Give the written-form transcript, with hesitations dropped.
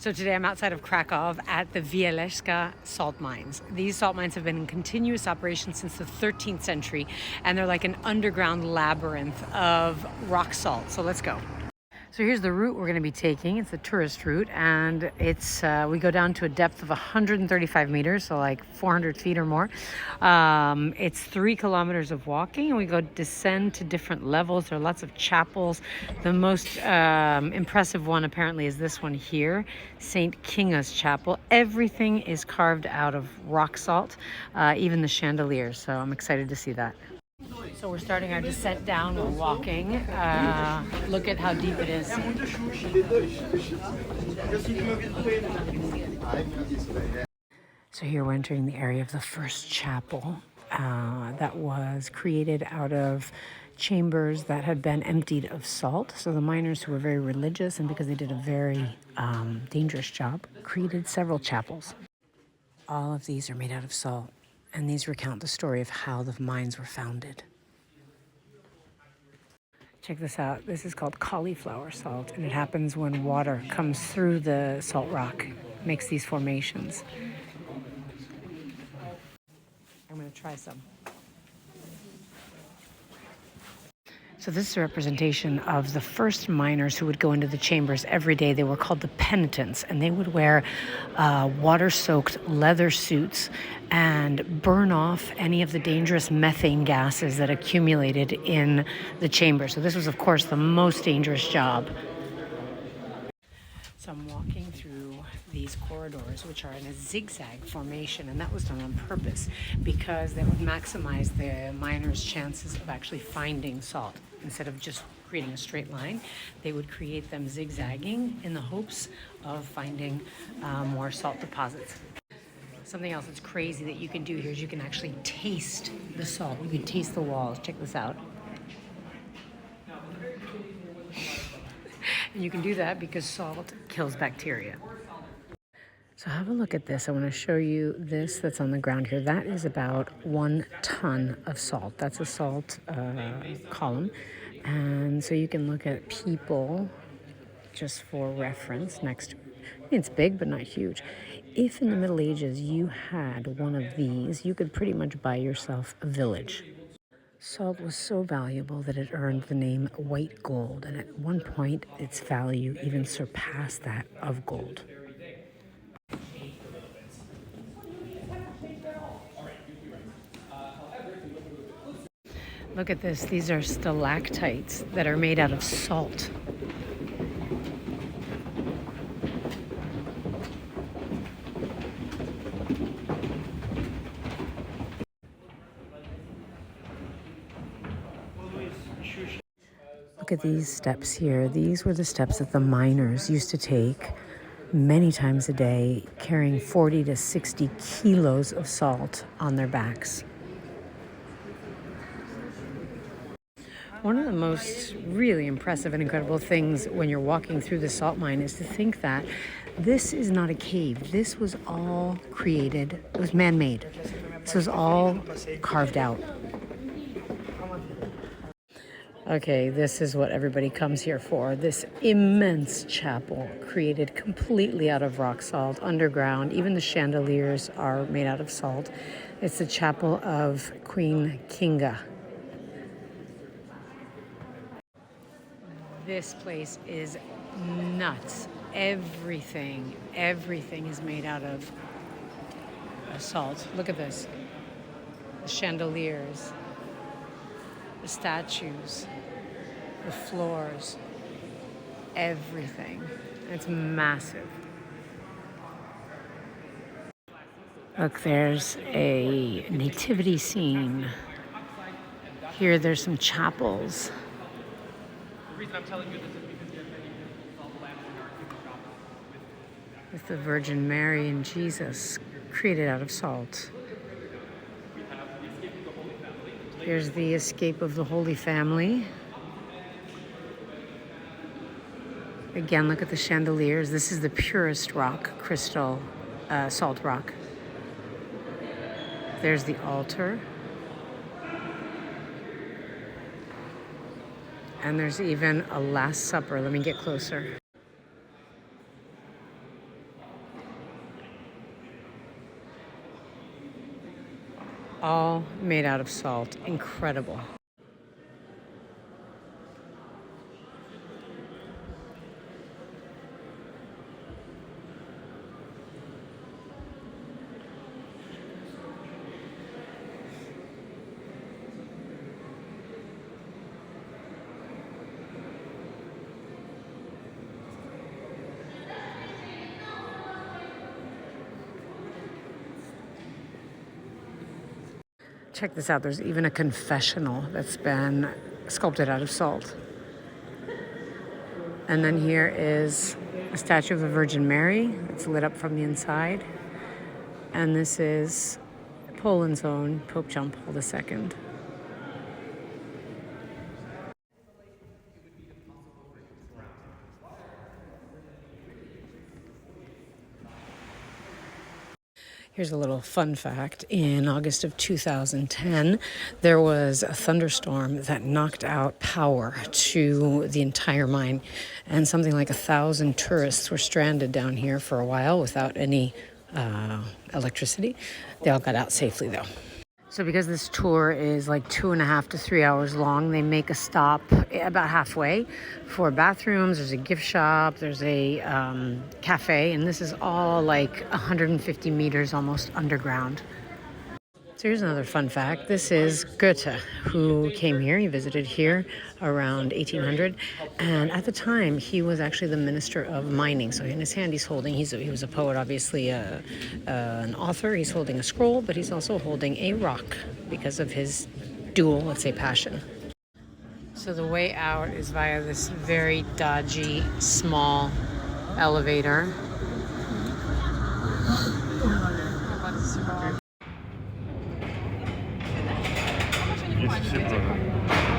So today I'm outside of Krakow at the Wieliczka salt mines. These salt mines have been in continuous operation since the 13th century, and they're like an underground labyrinth of rock salt. So let's go. So here's the route we're going to be taking. It's a tourist route, and it's we go down to a depth of 135 meters, so like 400 feet or more. It's 3 kilometers of walking, and we go descend to different levels. There are lots of chapels. The most impressive one apparently is this one here, Saint Kinga's chapel. Everything is carved out of rock salt, even the chandeliers. So I'm excited to see that. So we're starting our descent down. We're walking. Look at how deep it is. So here we're entering the area of the first chapel that was created out of chambers that had been emptied of salt. So the miners, who were very religious and because they did a very dangerous job, created several chapels. All of these are made out of salt, and these recount the story of how the mines were founded. Check this out. This is called cauliflower salt, and it happens when water comes through the salt rock, makes these formations. I'm going to try some. So this is a representation of the first miners who would go into the chambers every day. They were called the penitents, and they would wear water-soaked leather suits and burn off any of the dangerous methane gases that accumulated in the chamber. So this was, of course, the most dangerous job. So I'm walking through these corridors, which are in a zigzag formation, and that was done on purpose because that would maximize the miners' chances of actually finding salt. Instead of just creating a straight line, they would create them zigzagging in the hopes of finding more salt deposits. Something else that's crazy that you can do here is you can actually taste the salt. You can taste the walls. Check this out. And you can do that because salt kills bacteria. So have a look at this. I want to show you this that's on the ground here. That is about 1 ton of salt. That's a salt column. And so you can look at people, just for reference, next to it. It's big, but not huge. If in the Middle Ages you had one of these, you could pretty much buy yourself a village. Salt was so valuable that it earned the name white gold, and at one point its value even surpassed that of gold. Look at this. These are stalactites that are made out of salt. Look at these steps here. These were the steps that the miners used to take many times a day, carrying 40 to 60 kilos of salt on their backs. One of the most really impressive and incredible things when you're walking through the salt mine is to think that this is not a cave. This was all created, it was man-made. This was all carved out. Okay, this is what everybody comes here for. This immense chapel created completely out of rock salt, underground. Even the chandeliers are made out of salt. It's the chapel of Queen Kinga. This place is nuts. Everything is made out of salt. Look at this. The chandeliers, the statues, the floors, everything. It's massive. Look, there's a nativity scene. Here there's some chapels. The reason I'm telling you this is because you're all the lamps in our with the Virgin Mary and Jesus created out of salt. Here's the escape of the Holy Family. Again, look at the chandeliers. This is the purest rock, crystal, salt rock. There's the altar. And there's even a Last Supper. Let me get closer. all made out of salt. Incredible. Check this out. There's even a confessional that's been sculpted out of salt. And then here is a statue of the Virgin Mary. It's lit up from the inside. And this is Poland's own Pope John Paul II. Here's a little fun fact. In August of 2010, there was a thunderstorm that knocked out power to the entire mine. And something like 1,000 tourists were stranded down here for a while without any electricity. They all got out safely, though. So because this tour is like 2.5 to 3 hours long, they make a stop about halfway for bathrooms. There's a gift shop, there's a cafe, and this is all like 150 meters almost underground. So here's another fun fact. This is Goethe, who came here. He visited here around 1800. And at the time, he was actually the minister of mining. So in his hand, he was a poet, obviously an author. He's holding a scroll, but he's also holding a rock because of his dual, let's say, passion. So the way out is via this very dodgy, small elevator. Jest szybko.